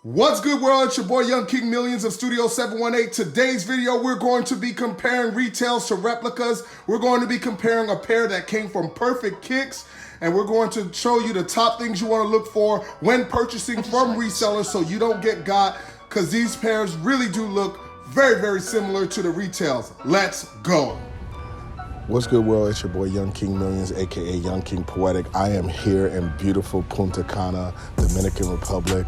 What's good, world? It's your boy Young King Millions of Studio 718. Today's video, we're going to be comparing retails to replicas. We're going to be comparing a pair that came from Perfect Kicks, and we're going to show you the top things you want to look for when purchasing from resellers so you don't get got, because these pairs really do look very, very similar to the retails. Let's go. What's good, world? It's your boy Young King Millions, aka Young King Poetic. I am here in beautiful Punta Cana, Dominican Republic.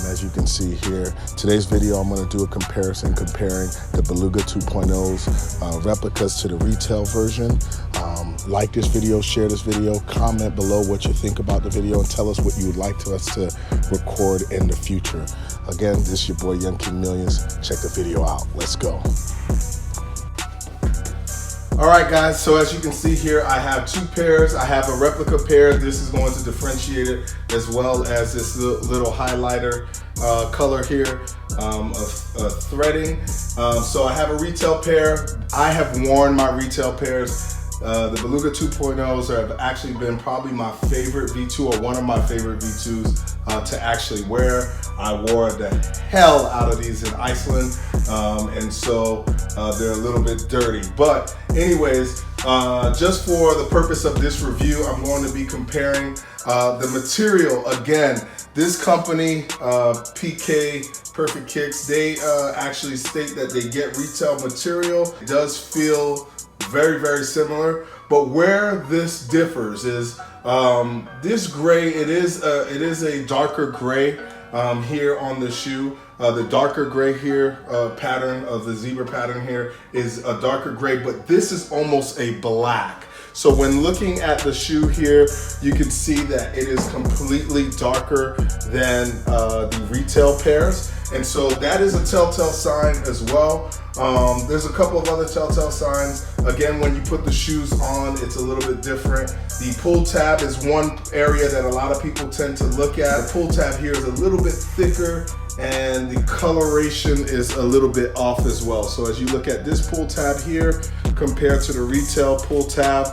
As you can see here, today's video I'm going to do a comparison comparing the Beluga 2.0's replicas to the retail version. Like this video, share this video, comment below what you think about the video, and tell us what you would like us to record in the future. Again, this is your boy Young King Millions. Check the video out. Let's go. All right, guys, so as you can see here, I have two pairs. I have a replica pair. This is going to differentiate it, as well as this little highlighter color here of threading. So I have a retail pair. I have worn my retail pairs. The Beluga 2.0s have actually been probably my favorite V2, or one of my favorite V2s to actually wear. I wore the hell out of these in Iceland, and so they're a little bit dirty. But anyways, just for the purpose of this review, I'm going to be comparing the material. Again, this company, PK, Perfect Kicks, they actually state that they get retail material. It does feel very, very similar, but where this differs is this gray. It is a darker gray here on the shoe. The darker gray here pattern of the zebra pattern here is a darker gray, but this is almost a black. So when looking at the shoe here, you can see that it is completely darker than the retail pairs. And so that is a telltale sign as well. There's a couple of other telltale signs. Again, when you put the shoes on, it's a little bit different. The pull tab is one area that a lot of people tend to look at. The pull tab here is a little bit thicker, and the coloration is a little bit off as well. So as you look at this pull tab here compared to the retail pull tab,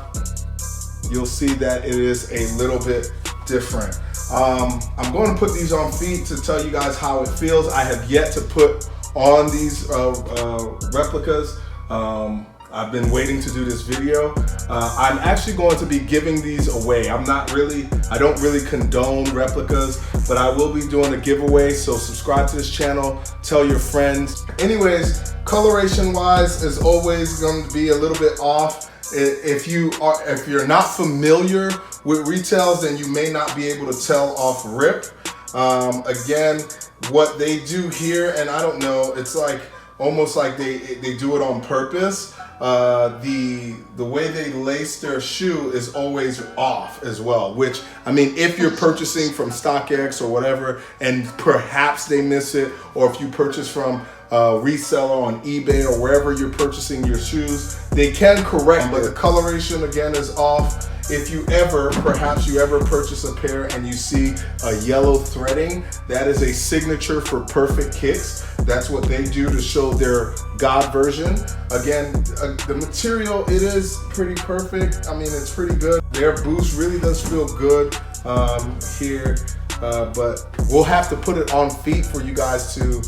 you'll see that it is a little bit different. I'm going to put these on feet to tell you guys how it feels. I have yet to put on these replicas. I've been waiting to do this video. I'm actually going to be giving these away. I don't really condone replicas, but I will be doing a giveaway, so subscribe to this channel, tell your friends. Anyways, coloration wise is always going to be a little bit off. If you're not familiar with retails, then you may not be able to tell off rip. Again, what they do here, and I don't know, it's like almost like they do it on purpose. The way they lace their shoe is always off as well, which, I mean, if you're purchasing from StockX or whatever, and perhaps they miss it, or if you purchase from a reseller on eBay or wherever you're purchasing your shoes, they can correct, but the coloration again is off. If you perhaps you ever purchase a pair and you see a yellow threading, that is a signature for Perfect Kicks. That's what they do to show their God version. Again, the material, it is pretty perfect. I mean, it's pretty good. Their boost really does feel good here, but we'll have to put it on feet for you guys to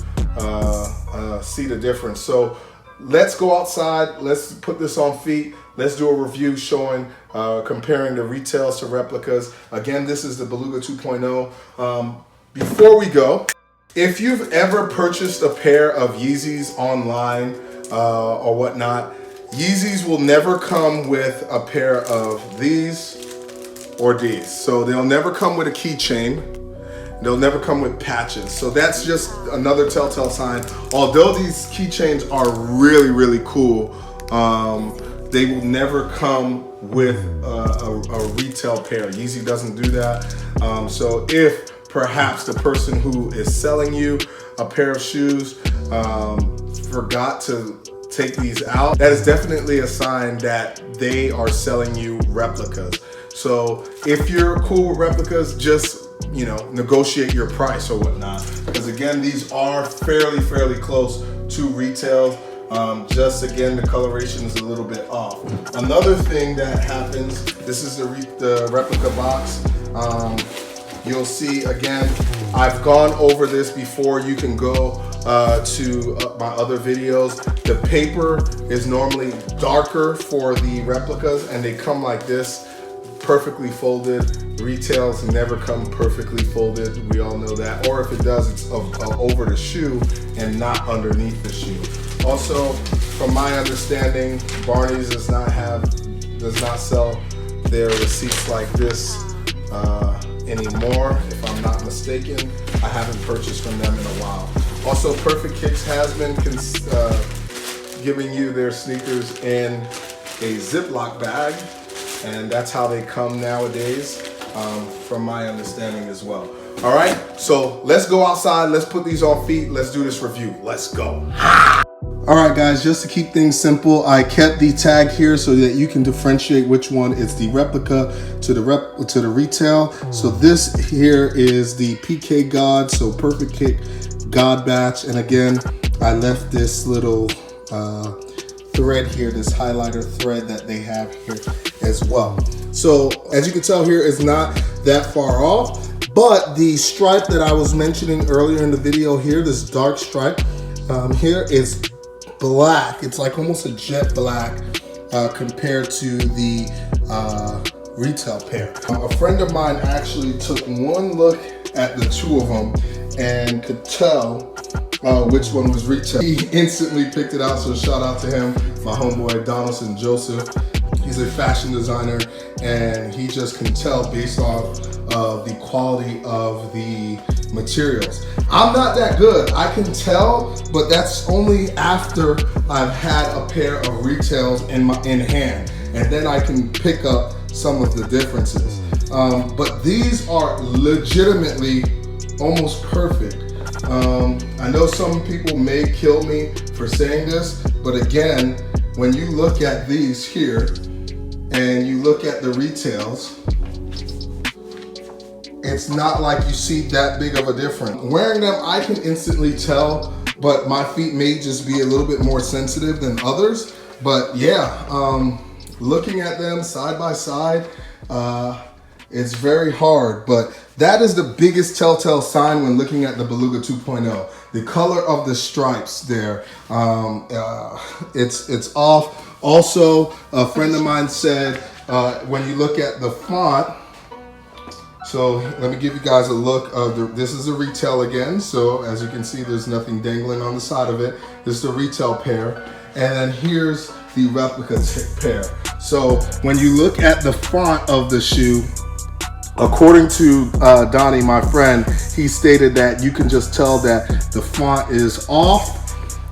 see the difference. So let's go outside, let's put this on feet, let's do a review showing, comparing the retails to replicas. Again, this is the Beluga 2.0. Before we go, if you've ever purchased a pair of Yeezys online or whatnot, Yeezys will never come with a pair of these or these. So they'll never come with a keychain. They'll never come with patches. So that's just another telltale sign. Although these keychains are really, really cool, they will never come with a retail pair. Yeezy doesn't do that. So if perhaps the person who is selling you a pair of shoes forgot to take these out, that is definitely a sign that they are selling you replicas. So if you're cool with replicas, just, you know, negotiate your price or whatnot, because again, these are fairly close to retail. Just again, the coloration is a little bit off. Another thing that happens, this is the replica box. You'll see again, I've gone over this before. You can go to my other videos. The paper is normally darker for the replicas, and they come like this, perfectly folded. Retails never come perfectly folded. We all know that. Or if it does, it's over the shoe and not underneath the shoe. Also, from my understanding, Barney's does not sell their receipts like this anymore, if I'm not mistaken. I haven't purchased from them in a while. Also, Perfect Kicks has been giving you their sneakers in a Ziploc bag, and that's how they come nowadays, from my understanding as well. All right, so let's go outside. Let's put these on feet. Let's do this review. Let's go. All right, guys, just to keep things simple, I kept the tag here so that you can differentiate which one is the replica to the retail. So this here is the PK God, so Perfect Kick God batch. And again, I left this little thread here, this highlighter thread that they have here as well. So as you can tell here, it's not that far off, but the stripe that I was mentioning earlier in the video here, this dark stripe here is black. It's like almost a jet black compared to the retail pair. A friend of mine actually took one look at the two of them and could tell which one was retail. He instantly picked it out, so shout out to him, my homeboy Donaldson Joseph. He's a fashion designer, and he just can tell based off of the quality of the materials. I'm not that good. I can tell, but that's only after I've had a pair of retails in hand, and then I can pick up some of the differences. But these are legitimately almost perfect. I know some people may kill me for saying this, but again, when you look at these here and you look at the retails, it's not like you see that big of a difference. Wearing them, I can instantly tell, but my feet may just be a little bit more sensitive than others. But yeah, looking at them side by side, it's very hard, but that is the biggest telltale sign when looking at the Beluga 2.0. The color of the stripes there, it's off. Also, a friend of mine said, when you look at the font, so let me give you guys a look of this is a retail again. So as you can see, there's nothing dangling on the side of it. This is the retail pair. And then here's the replica pair. So when you look at the font of the shoe, according to Donnie, my friend, he stated that you can just tell that the font is off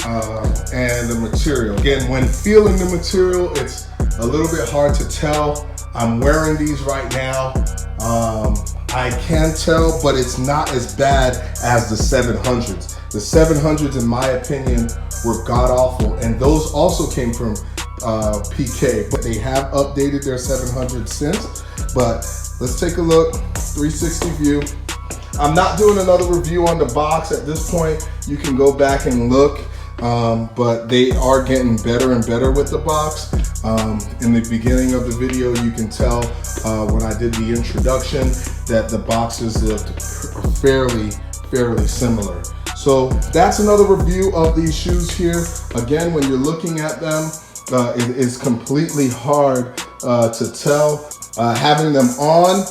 and the material. Again, when feeling the material, it's a little bit hard to tell. I'm wearing these right now. I can tell, but it's not as bad as the 700s. The 700s, in my opinion, were god-awful, and those also came from PK, but they have updated their 700 since. But let's take a look, 360 view. I'm not doing another review on the box at this point. You can go back and look, but they are getting better and better with the box. In the beginning of the video, you can tell when I did the introduction that the boxes looked fairly similar. So that's another review of these shoes here. Again, when you're looking at them, it is completely hard to tell. Having them on,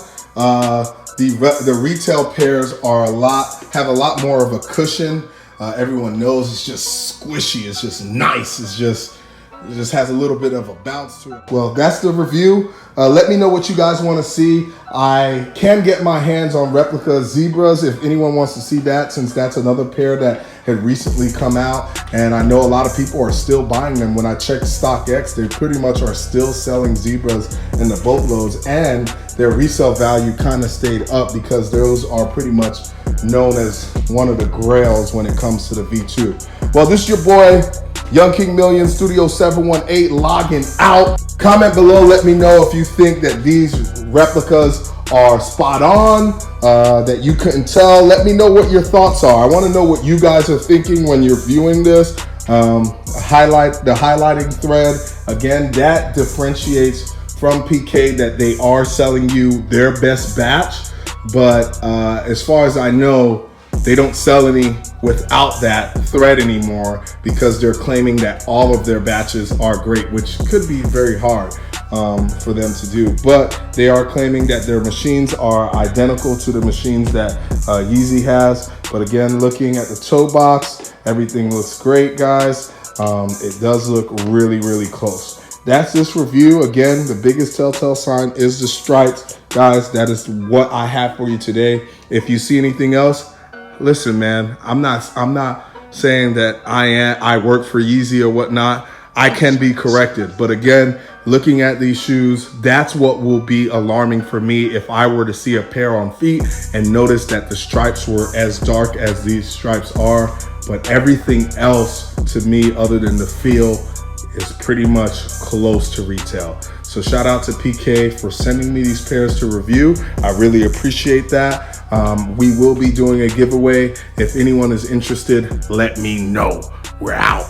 the retail pairs have a lot more of a cushion. Everyone knows it's just squishy, it's just nice, it just has a little bit of a bounce to it. Well, that's the review. Let me know what you guys want to see. I can get my hands on replica zebras if anyone wants to see that, since that's another pair that had recently come out, and I know a lot of people are still buying them. When I checked StockX, they pretty much are still selling zebras in the boatloads, and their resale value kind of stayed up because those are pretty much known as one of the grails when it comes to the V2. Well, this is your boy, Young King Million, Studio 718, logging out. Comment below, let me know if you think that these replicas are spot on, that you couldn't tell. Let me know what your thoughts are. I want to know what you guys are thinking when you're viewing this. The highlighting thread, again, that differentiates from PK that they are selling you their best batch. but as far as I know, they don't sell any without that thread anymore because they're claiming that all of their batches are great, which could be very hard for them to do. But they are claiming that their machines are identical to the machines that YEEZY has. But again, looking at the toe box, everything looks great, guys. It does look really, really close. That's this review. Again, the biggest telltale sign is the stripes. Guys, that is what I have for you today. If you see anything else, listen, man, I'm not saying that I work for YEEZY or whatnot. I can be corrected. But again, looking at these shoes, that's what will be alarming for me if I were to see a pair on feet and notice that the stripes were as dark as these stripes are. But everything else to me, other than the feel, is pretty much close to retail. So shout out to PK for sending me these pairs to review. I really appreciate that. We will be doing a giveaway. If anyone is interested, let me know. We're out.